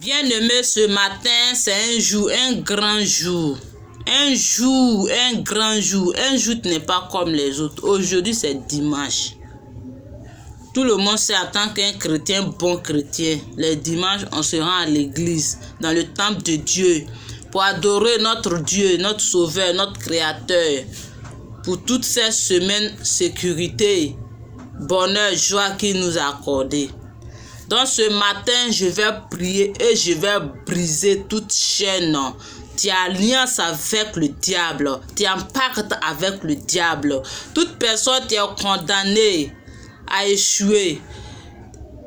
Bien-aimé, ce matin, c'est un jour, un grand jour. Un grand jour. Un jour n'est pas comme les autres. Aujourd'hui, c'est dimanche. Tout le monde sait en tant qu'un chrétien, bon chrétien, les dimanches, on se rend à l'église, dans le temple de Dieu, pour adorer notre Dieu, notre Sauveur, notre Créateur, pour toutes ces semaines, sécurité, bonheur, joie qu'il nous a accordé. Donc ce matin, je vais prier et je vais briser toute chaîne. Tu es alliance avec le diable. Tu es en pacte avec le diable. Toute personne qui est condamnée à échouer,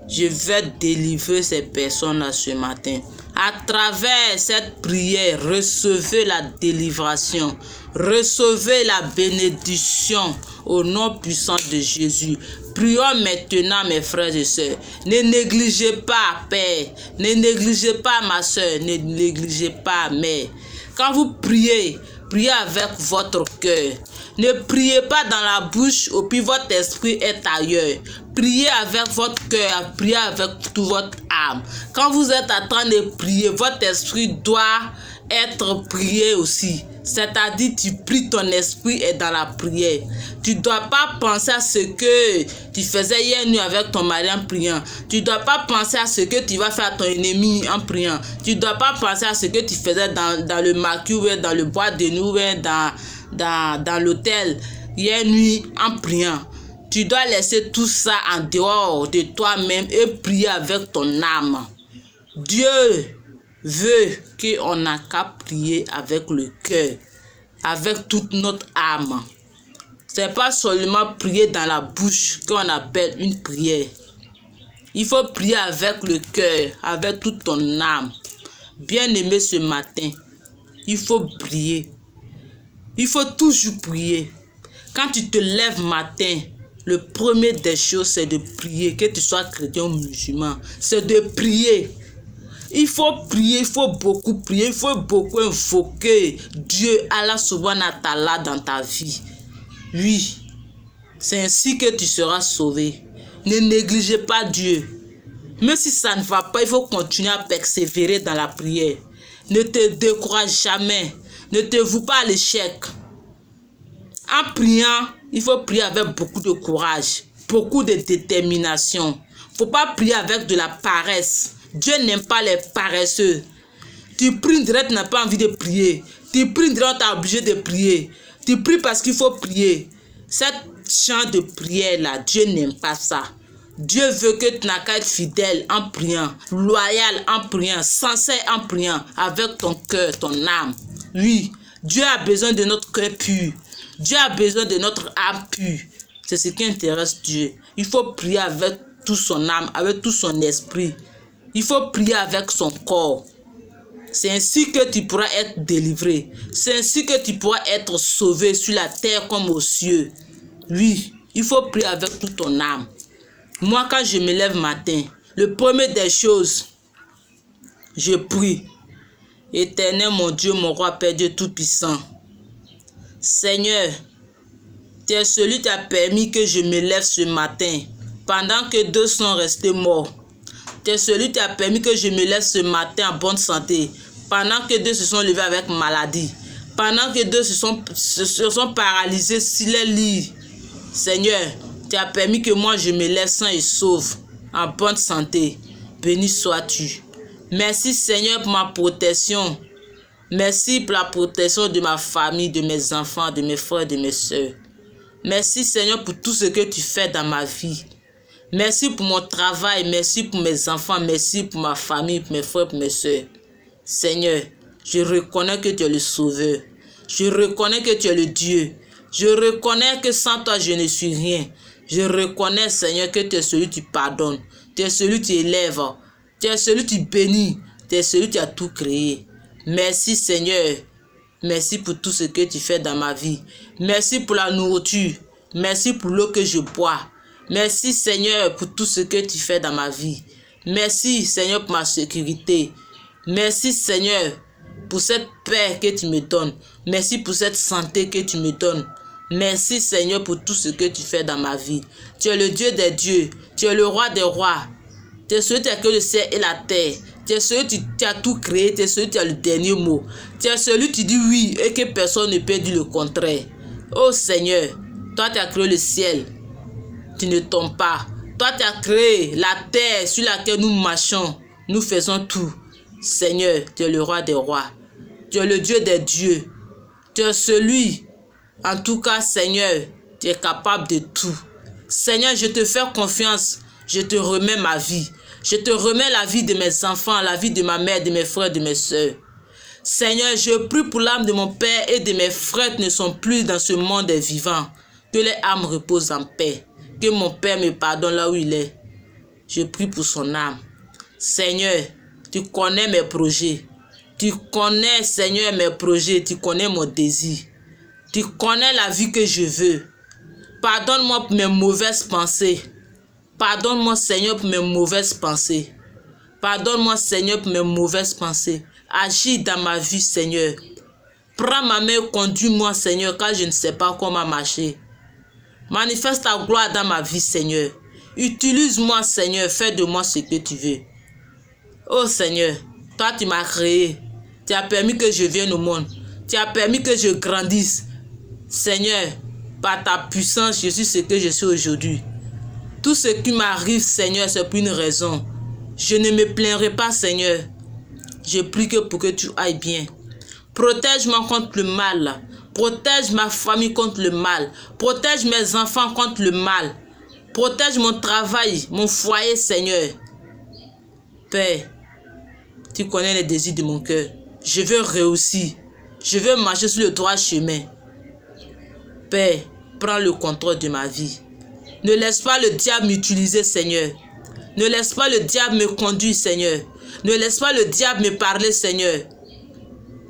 je vais délivrer ces personnes-là ce matin. À travers cette prière, recevez la délivration. Recevez la bénédiction au nom puissant de Jésus. Prions maintenant, mes frères et sœurs. Ne négligez pas, Père. Ne négligez pas, ma sœur. Ne négligez pas, mère. Quand vous priez, priez avec votre cœur. Ne priez pas dans la bouche, et puis votre esprit est ailleurs. Priez avec votre cœur, priez avec toute votre âme. Quand vous êtes en train de prier, votre esprit doit être prié aussi. C'est-à-dire, tu pries, ton esprit est dans la prière. Tu ne dois pas penser à ce que tu faisais hier nuit avec ton mari en priant. Tu ne dois pas penser à ce que tu vas faire à ton ennemi en priant. Tu ne dois pas penser à ce que tu faisais dans le maquis ou dans le bois de nuit ou dans l'hôtel hier nuit en priant. Tu dois laisser tout ça en dehors de toi-même et prier avec ton âme. Dieu veut qu'on n'a qu'à prier avec le cœur, avec toute notre âme. C'est pas seulement prier dans la bouche qu'on appelle une prière. Il faut prier avec le cœur, avec toute ton âme. Bien-aimé, ce matin, il faut prier. Il faut toujours prier. Quand tu te lèves matin, le premier des choses, c'est de prier. Que tu sois chrétien ou musulman, c'est de prier. Il faut prier, il faut beaucoup prier, il faut beaucoup invoquer Dieu, Allah subhanahu wa ta'ala dans ta vie. Oui, c'est ainsi que tu seras sauvé. Ne négligez pas Dieu. Même si ça ne va pas, il faut continuer à persévérer dans la prière. Ne te décourage jamais. Ne te voue pas à l'échec. En priant, il faut prier avec beaucoup de courage, beaucoup de détermination. Il ne faut pas prier avec de la paresse. Dieu n'aime pas les paresseux. Tu pries direct, tu n'as pas envie de prier. Tu pries direct, tu es obligé de prier. Tu pries parce qu'il faut prier. Cette chant de prière-là, Dieu n'aime pas ça. Dieu veut que tu n'as qu'à être fidèle en priant, loyal en priant, sincère en priant, avec ton cœur, ton âme. Oui, Dieu a besoin de notre cœur pur. Dieu a besoin de notre âme pure. C'est ce qui intéresse Dieu. Il faut prier avec toute son âme, avec tout son esprit. Il faut prier avec son corps. C'est ainsi que tu pourras être délivré. C'est ainsi que tu pourras être sauvé sur la terre comme aux cieux. Oui, il faut prier avec toute ton âme. Moi, quand je me lève matin, le premier des choses, je prie. Éternel, mon Dieu, mon roi, Père Dieu Tout-Puissant. Seigneur, tu es celui qui a permis que je me lève ce matin, pendant que deux sont restés morts. Tu es celui qui a permis que je me lève ce matin en bonne santé, pendant que deux se sont levés avec maladie, pendant que deux se sont paralysés sur les lits. Seigneur, tu as permis que moi je me lève sain et sauve, en bonne santé. Béni sois-tu. Merci Seigneur pour ma protection. Merci pour la protection de ma famille, de mes enfants, de mes frères, de mes soeurs. Merci Seigneur pour tout ce que tu fais dans ma vie. Merci pour mon travail, merci pour mes enfants, merci pour ma famille, pour mes frères, pour mes soeurs. Seigneur, je reconnais que tu es le Sauveur. Je reconnais que tu es le Dieu. Je reconnais que sans toi, je ne suis rien. Je reconnais, Seigneur, que tu es celui qui pardonne. Tu es celui qui élève. Tu es celui qui bénit. Tu es celui qui a tout créé. Merci, Seigneur. Merci pour tout ce que tu fais dans ma vie. Merci pour la nourriture. Merci pour l'eau que je bois. Merci Seigneur pour tout ce que tu fais dans ma vie. Merci Seigneur pour ma sécurité. Merci Seigneur pour cette paix que tu me donnes. Merci pour cette santé que tu me donnes. Merci Seigneur pour tout ce que tu fais dans ma vie. Tu es le Dieu des dieux. Tu es le roi des rois. Tu es celui qui a créé le ciel et la terre. Tu es celui qui a tout créé. Tu es celui qui a le dernier mot. Tu es celui qui dit oui et que personne ne peut dire le contraire. Oh Seigneur, toi tu as créé le ciel. Tu ne tombes pas. Toi tu as créé la terre sur laquelle nous marchons. Nous faisons tout. Seigneur, tu es le roi des rois. Tu es le Dieu des dieux. Tu es celui, en tout cas Seigneur, tu es capable de tout. Seigneur, je te fais confiance. Je te remets ma vie. Je te remets la vie de mes enfants, la vie de ma mère, de mes frères, de mes soeurs. Seigneur, je prie pour l'âme de mon père et de mes frères qui ne sont plus dans ce monde des vivants. Que les âmes reposent en paix. Que mon père me pardonne là où il est. Je prie pour son âme. Seigneur, tu connais mes projets. Tu connais, Seigneur, mes projets. Tu connais mon désir. Tu connais la vie que je veux. Pardonne-moi pour mes mauvaises pensées. Pardonne-moi, Seigneur, pour mes mauvaises pensées. Pardonne-moi, Seigneur, pour mes mauvaises pensées. Agis dans ma vie, Seigneur. Prends ma main, conduis-moi, Seigneur, car je ne sais pas comment marcher. Manifeste ta gloire dans ma vie, Seigneur. Utilise-moi, Seigneur. Fais de moi ce que tu veux. Oh, Seigneur, toi, tu m'as créé. Tu as permis que je vienne au monde. Tu as permis que je grandisse. Seigneur, par ta puissance, je suis ce que je suis aujourd'hui. Tout ce qui m'arrive, Seigneur, c'est pour une raison. Je ne me plaindrai pas, Seigneur. Je prie que pour que tu ailles bien. Protège-moi contre le mal. Protège ma famille contre le mal. Protège mes enfants contre le mal. Protège mon travail, mon foyer, Seigneur. Père, tu connais les désirs de mon cœur. Je veux réussir. Je veux marcher sur le droit chemin. Père, prends le contrôle de ma vie. Ne laisse pas le diable m'utiliser, Seigneur. Ne laisse pas le diable me conduire, Seigneur. Ne laisse pas le diable me parler, Seigneur.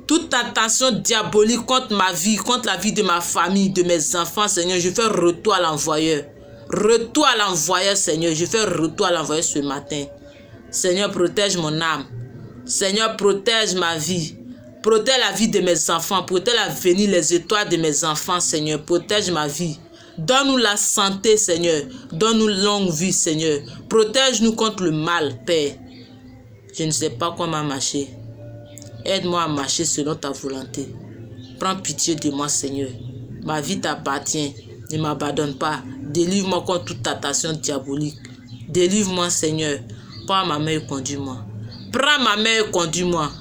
Toute tentation diabolique contre ma vie, contre la vie de ma famille, de mes enfants, Seigneur, je fais retour à l'envoyeur. Retour à l'envoyeur, Seigneur. Je fais retour à l'envoyeur ce matin. Seigneur, protège mon âme. Seigneur, protège ma vie. Protège la vie de mes enfants. Protège l'avenir, les étoiles de mes enfants, Seigneur. Protège ma vie. Donne-nous la santé, Seigneur. Donne-nous longue vie, Seigneur. Protège-nous contre le mal, Père. Je ne sais pas comment marcher. Aide-moi à marcher selon ta volonté. Prends pitié de moi, Seigneur. Ma vie t'appartient. Ne m'abandonne pas. Délivre-moi contre toute tentation diabolique. Délivre-moi, Seigneur. Prends ma main et conduis-moi. Prends ma main et conduis-moi.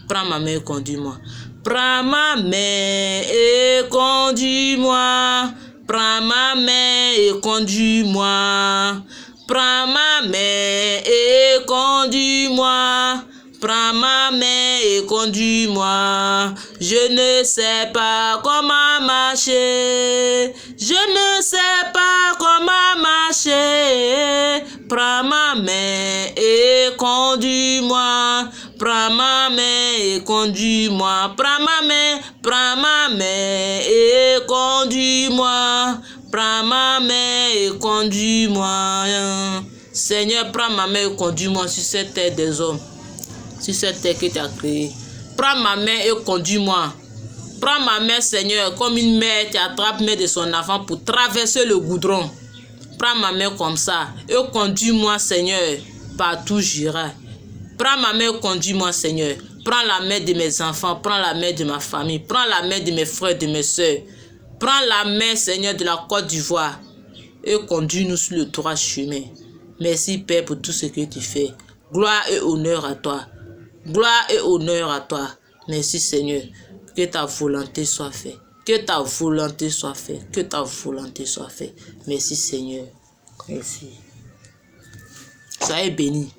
Prends ma main et conduis-moi. Prends ma main et conduis-moi. Prends ma main et conduis-moi. Prends ma main et conduis-moi. Prends ma main et conduis-moi. Je ne sais pas comment marcher. Je ne sais pas comment marcher. Prends ma main et conduis-moi. Prends ma main et conduis-moi. Prends ma main et conduis-moi. Prends ma main et conduis-moi. Seigneur, prends ma main et conduis-moi sur cette terre des hommes. Sur cette terre que tu as créée. Prends ma main et conduis-moi. Prends ma main, Seigneur, comme une mère qui attrape main de son enfant pour traverser le goudron. Prends ma main comme ça et conduis-moi, Seigneur, partout j'irai. Prends ma main et conduis-moi, Seigneur. Prends la main de mes enfants, prends la main de ma famille, prends la main de mes frères, de mes soeurs. Prends la main, Seigneur, de la Côte d'Ivoire et conduis-nous sur le droit chemin. Merci, Père, pour tout ce que tu fais. Gloire et honneur à toi. Gloire et honneur à toi. Merci, Seigneur. Que ta volonté soit faite. Que ta volonté soit faite. Que ta volonté soit faite. Merci, Seigneur. Merci. Soyez bénis.